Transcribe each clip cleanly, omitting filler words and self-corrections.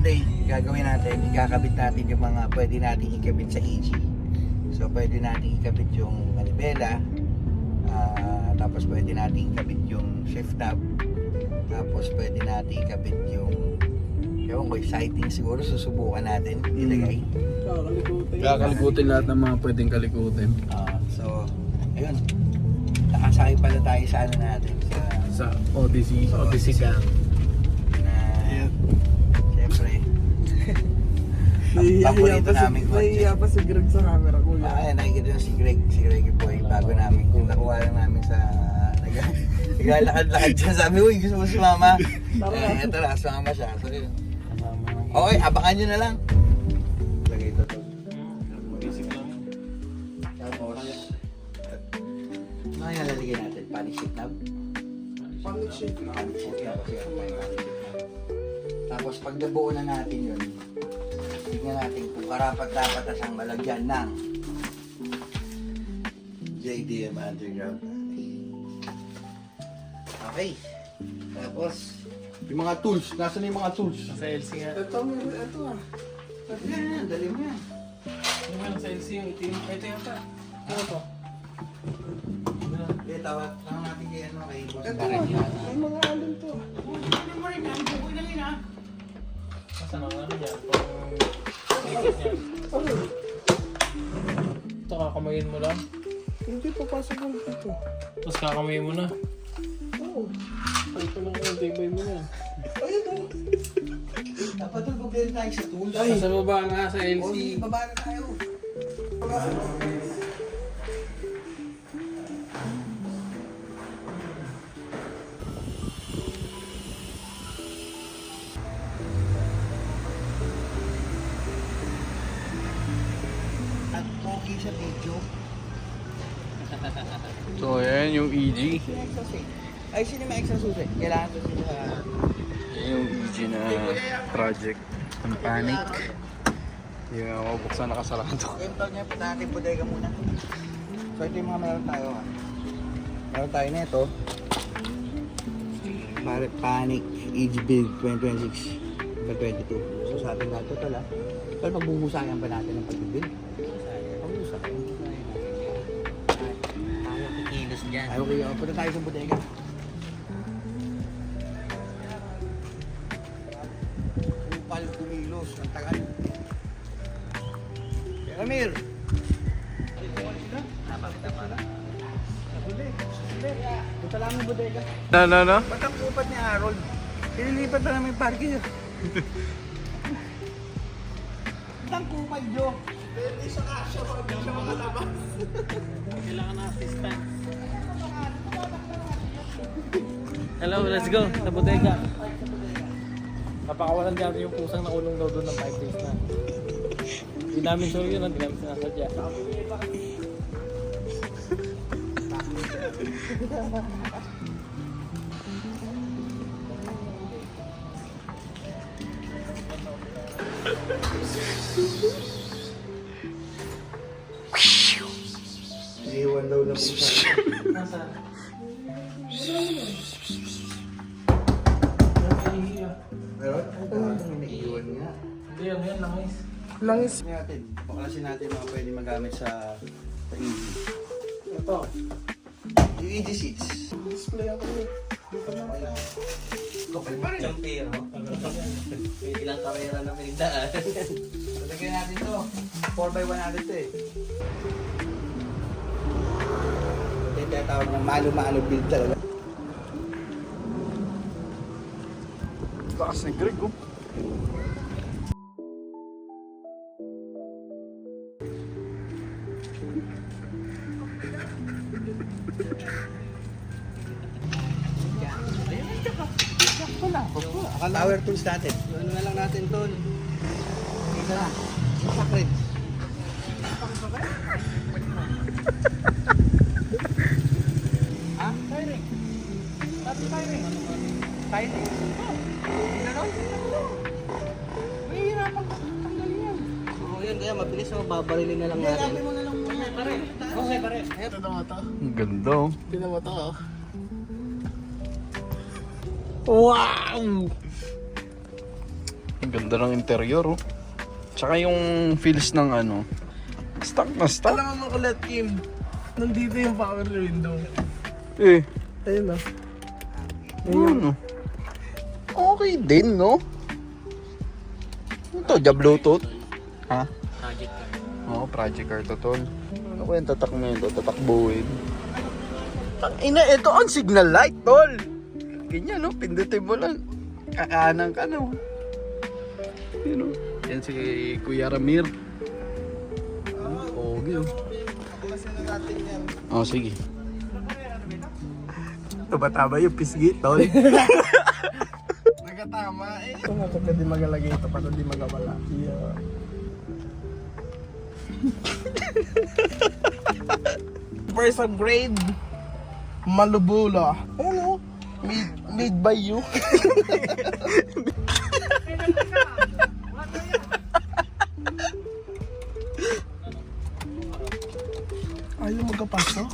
Monday, gagawin natin, ikakabit natin yung mga pwede natin ikabit sa EG. So pwede natin ikabit yung manibela, tapos pwede natin ikabit yung shift knob, tapos pwede natin ikabit yung exciting siguro, susubukan natin ilagay. Kakalikutin lahat ng mga pwedeng kalikutin. So ayun, nakasakay pala tayo sa ano natin, Sa Odyssey Gang. siyempre paborito namin kotse. Nahihiya pa si Greg sa camera ko. Ayan, nakikita nyo si Greg Boy, bago namin, yung nakuha lang namin sa naglalakad-lakad dyan. Sabi ko, gusto mo sumama? Ito na, sumama siya. So yun. Okay, abangan nyo na lang. Lagay ito to. Basic lang. Tapos, ano yung lalagay natin? Panic shift knob? Panic shift knob. Panic shift knob. Tapos pag nabuo na natin yun, tignan natin kung karapat-dapat na siyang malagyan ng JDM Underground. Okay. Tapos, Yung mga tools, nasaan yung mga tools? Sa LC nga. Ito ah. yan, dali mo yan. Yung lang sa LC yung itim. Ito yata. Ano to? Okay, tawag natin kay ano, kay Boss Ito Darren. ah. May mga alin to. Nasa mga ano yan? Pang-ikot yan. Ito kakamayin mo lang. Hindi papasok mo dito. Tapos kakamayin mo na. Oo. Ay, ito lang yung tibay mo yan. Ayun oh. Dapat ito bubili tayo sa tools. Sa baba nga sa O, LC. sige, baba na tayo. At okay sa video. So ayan yung EG. Ay, sino may extra susi? Kailangan susi sa... Ayan yung EG na project. Ang panic. Yung mabuksan nakasarado. Yung tawag niya, punta natin bodega muna. So ito yung mga meron tayo ha. Meron tayo na ito. Panic Age Build 2026 22. So sa ating lahat ito lang. Pero pagbubusayan pa natin ang pag-build. Pagbusayan. Ayaw kikilos dyan. Ay, okay. Punta tayo sa bodega. Upal kumilos. Ang tagal. Ramir! Punta lang ng bodega. No. Ba't ang upat ni Harold? Ililipat na namin yung parking. Ba't ang kupad, Jo? Pwede sa kasyo, hindi siya makalabas. Kailangan na assistant. Hello, let's go. Sa bodega. Napakawalan natin yung pusang nakulong daw doon ng 5 days na. Hindi namin show yun, hindi namin sinasadya. Iiwan daw na pusa. Nasaan? Meron? May naiiwan nga. Hindi yan, langis. Langis. Natin, paklasin natin mga pwede magamit sa EG. Ito. Yung EG seats. Display ako eh. Okay pa rin. Champero. May ilang kamera na pinagdaan. Lagyan natin to. 4x1 natin to eh. Ito yung tinatawag ng malo-malo build talaga. Lakas ni Greg oh. Power tools natin. Ano na lang natin to. Isa na. Isa rin. Ha? Firing. Dati firing. Firing? Ano? Mahihirapan ka tanggalin yan. Oo, yun. Kaya mabilis mo, babarilin na lang natin. Ilapin mo na lang muna. Pare. Okay, pare. Ito na mata. Ang ganda oh. Tingnan mo to oh. Wow! Ang ganda ng interior, oh. Tsaka yung feels ng ano, stock na stock. Alam mo makulit, Kim. Nandito yung power window. Eh, Ayun na. ano? Okay din, no? Ito, Bluetooth. Ha? Project ka. Oo, project car to, tol. Ano ko yung tatak mo yun, tatakbuhin? Ina, ito ang signal light, tol. Ganyan, no? Pindutin mo lang. Kakanan ka, no? Yun, no? Yan si Kuya Ramir. Okay, oh. Oh, sige. Taba-taba yung pisgit, tol. Nagkatama eh. Ito nga kapag di magalagay ito para di magawala. Yeah. First upgrade. Malubula. Ano? Made by you. Ayaw magkapasok.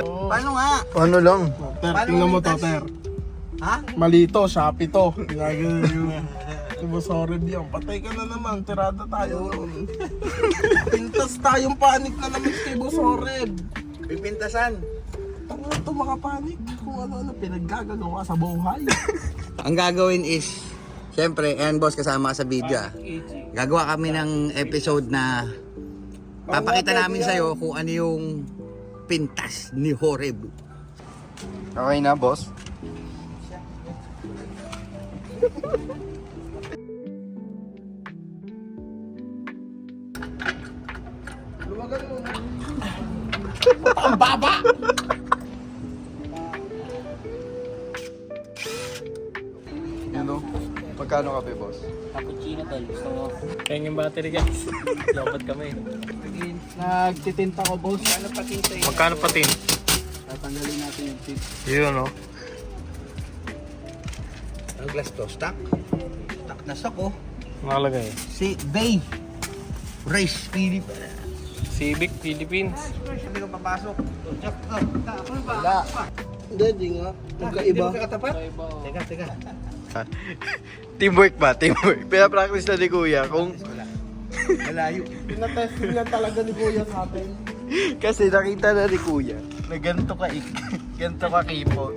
Paano nga? Paano lang? Ter, tingnan mo to, Ter. Ha? Mali to, Shopee to. Ginagano yung Bosoreb yan. Patay ka na naman, tirada tayo noon. Pintas tayong panik na naman kay Bosoreb. Pipintasan. Tanga to makapanik kung ano-ano pinaggagawa sa buhay. Ang gagawin is, syempre, ayan boss, kasama ka sa video ah. Gagawa kami ng episode na papakita namin sa'yo kung ano yung pintas ni Horeb. Okay na, boss? Ang baba! Yun, no? Magkano kape, boss? Cappuccino tol. Gusto mo? Kaya yung battery guys. Lobat kami. Nagtitinta ko, boss. Magkano patin? Tatanggalin natin yung tip. Yun no. Ang glass to, stock. Stock na stock oh. Nakalagay. Si Bay. Race Philippines. Civic Philippines. Hindi ka papasok. Wala. Hindi, di nga. Magkaiba. Hindi ka katapat? Teka. Teamwork ba? Teamwork. Pinapractice na ni Kuya kung... Malayo. Pinatest niya talaga ni Kuya sa atin. Kasi nakita na ni Kuya na ganito ka ganito ka kipot.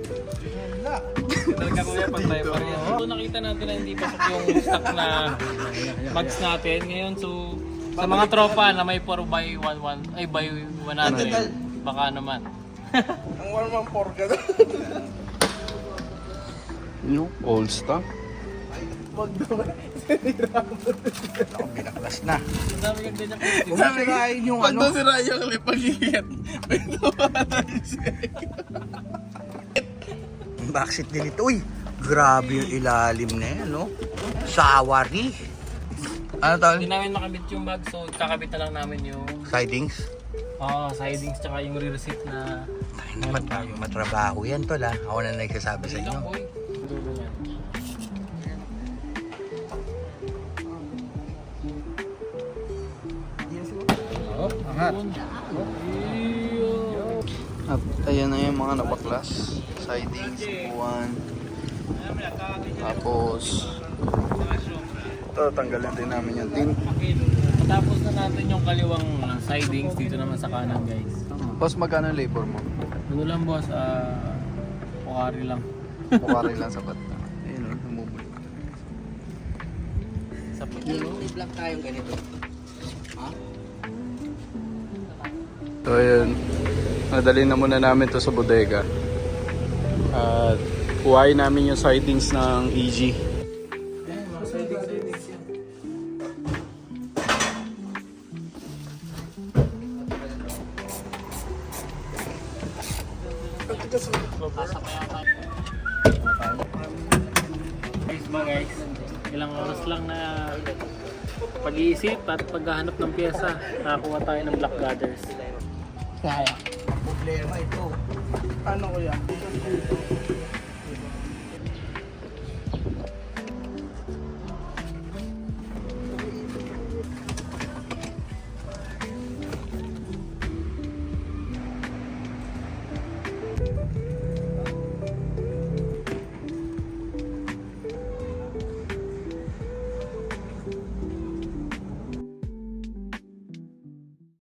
Talaga kuya pag tayo pa rin. So nakita natin na hindi pasok yung stock na bags natin. Ngayon so sa mga tropa na may 4x11 ay by 100 baka naman. Ang 114 ka na. Yung old stock. Magdamay. Binaklas na. Ang dami yung ganyan. Kung sirain yung Pag daw ano. si Raya kami pag-iit. May nawala siya. Ang backseat nilito. Uy, grabe yung ilalim na yan, no? Sawari. Ano tawag? Hindi namin makabit yung bag so kakabit na lang namin yung Sidings. sidings tsaka yung receipt na Matrabaho yan, tol ha. Ako na nagsasabi sa inyo. lang boy. Dulo yan. Angat. At ayan na yung mga nabaklas. Sidings, upuan. Tapos ito, tanggalin din namin yung tin. Tapos na natin yung kaliwang sidings dito naman sa kanan guys. Boss, magkano yung labor mo? Ano lang boss, Pukari lang. Bukari lang sapat na. Ayun o, namubul. Sa May black tayong ganito. Ha? So ayun, nadali na muna namin to sa bodega. At kuhain namin yung sidings ng EG. Guys ba guys, ilang oras lang na pag-iisip at paghahanap ng pyesa, nakakuha tayo ng Black Brothers. Kaya. Problema ito. Ano kuya?